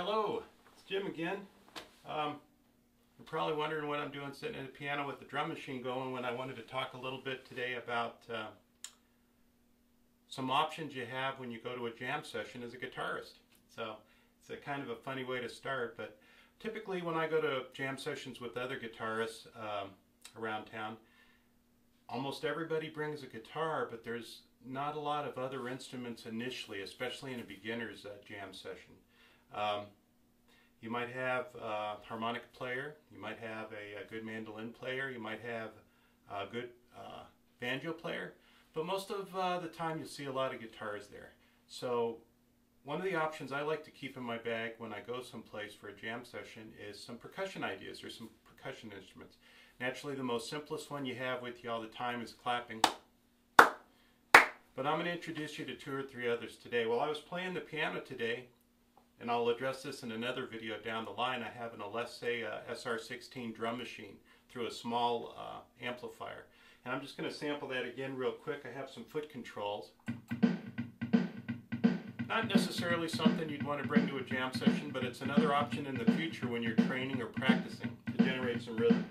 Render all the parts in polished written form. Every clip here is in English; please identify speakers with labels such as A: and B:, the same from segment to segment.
A: Hello, it's Jim again. You're probably wondering what I'm doing sitting at a piano with the drum machine going when I wanted to talk a little bit today about some options you have when you go to a jam session as a guitarist. So it's a kind of a funny way to start, but typically when I go to jam sessions with other guitarists around town, almost everybody brings a guitar, but there's not a lot of other instruments initially, especially in a beginner's jam session. You might have a harmonica player, you might have a good mandolin player, you might have a good banjo player, but most of the time you'll see a lot of guitars there. So one of the options I like to keep in my bag when I go someplace for a jam session is some percussion ideas or some percussion instruments. Naturally, the most simplest one you have with you all the time is clapping. But I'm going to introduce you to 2 or 3 others today. While I was playing the piano today, and I'll address this in another video down the line, I have an Alessi SR16 drum machine through a small amplifier. And I'm just going to sample that again real quick. I have some foot controls. Not necessarily something you'd want to bring to a jam session, but it's another option in the future when you're training or practicing to generate some rhythm.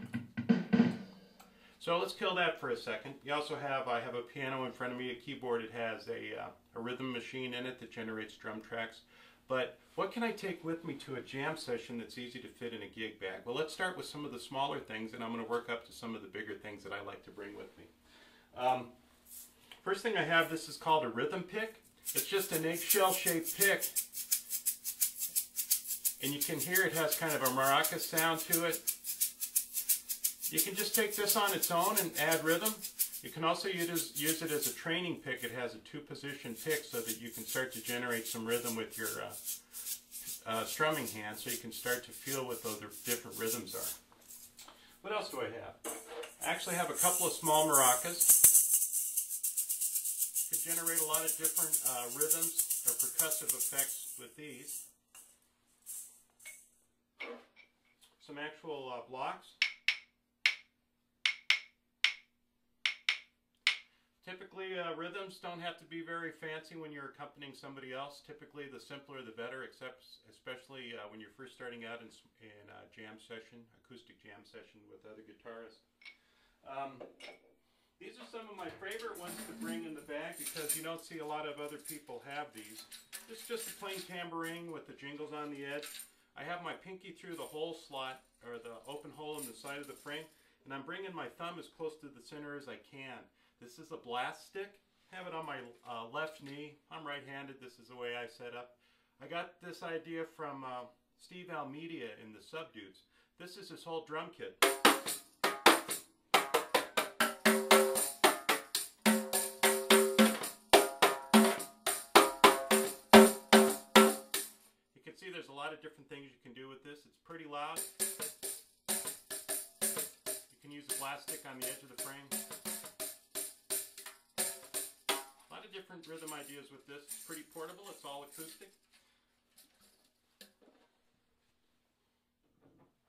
A: So let's kill that for a second. You also have, I have a piano in front of me, a keyboard. It has a rhythm machine in it that generates drum tracks. But what can I take with me to a jam session that's easy to fit in a gig bag? Well, let's start with some of the smaller things, and I'm going to work up to some of the bigger things that I like to bring with me. First thing I have, this is called a rhythm pick. It's just an eggshell-shaped pick, and you can hear it has kind of a maraca sound to it. You can just take this on its own and add rhythm. You can also use it as a training pick. It has a 2-position pick so that you can start to generate some rhythm with your strumming hand, so you can start to feel what those different rhythms are. What else do I have? I actually have a couple of small maracas. You can generate a lot of different rhythms or percussive effects with these. Some actual blocks. Typically, rhythms don't have to be very fancy when you're accompanying somebody else. Typically, the simpler the better, especially when you're first starting out in a jam session, acoustic jam session with other guitarists. These are some of my favorite ones to bring in the bag because you don't see a lot of other people have these. This is just a plain tambourine with the jingles on the edge. I have my pinky through the hole slot, or the open hole in the side of the frame, and I'm bringing my thumb as close to the center as I can. This is a blast stick. I have it on my left knee. I'm right-handed. This is the way I set up. I got this idea from Steve Almeida in the Subdudes. This is his whole drum kit. You can see there's a lot of different things you can do with this. It's pretty loud. You can use a blast stick on the edge of the frame. Different rhythm ideas with this. It's pretty portable. It's all acoustic.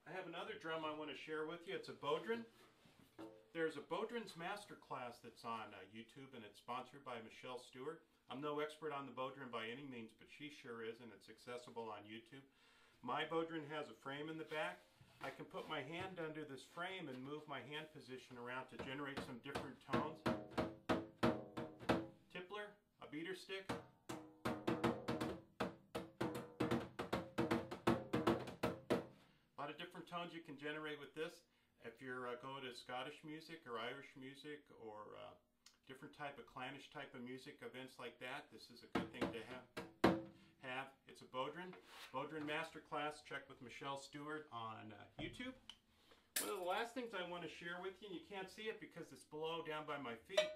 A: I have another drum I want to share with you. It's a Bodhran. There's a Bodhran's Masterclass that's on YouTube, and it's sponsored by Michelle Stewart. I'm no expert on the Bodhran by any means, but she sure is, and it's accessible on YouTube. My Bodhran has a frame in the back. I can put my hand under this frame and move my hand position around to generate some different tones. Beater stick. A lot of different tones you can generate with this. If you're going to Scottish music or Irish music or different type of clannish type of music, events like that, this is a good thing to have. It's a Bodhran Masterclass. Check with Michelle Stewart on YouTube. One of the last things I want to share with you, and you can't see it because it's below down by my feet.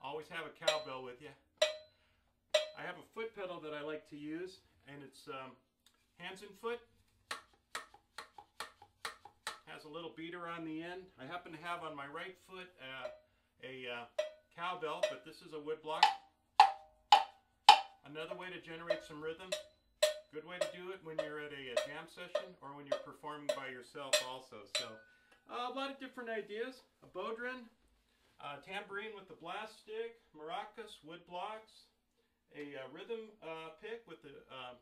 A: Always have a cowbell with you. I have a foot pedal that I like to use, and it's hands and foot. Has a little beater on the end. I happen to have on my right foot a cowbell, but this is a wood block. Another way to generate some rhythm. Good way to do it when you're at a jam session or when you're performing by yourself also. So a lot of different ideas. A Bodhran. Tambourine with the blast stick, maracas, wood blocks, a rhythm pick with the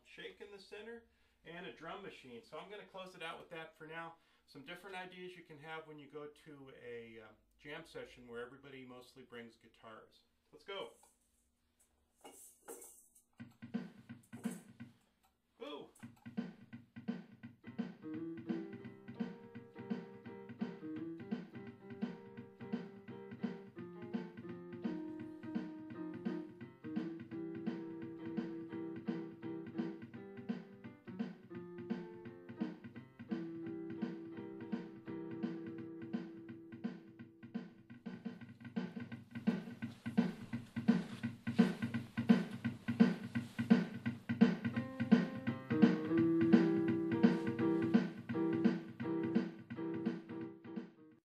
A: shake in the center, and a drum machine. So I'm going to close it out with that for now. Some different ideas you can have when you go to a jam session where everybody mostly brings guitars. Let's go.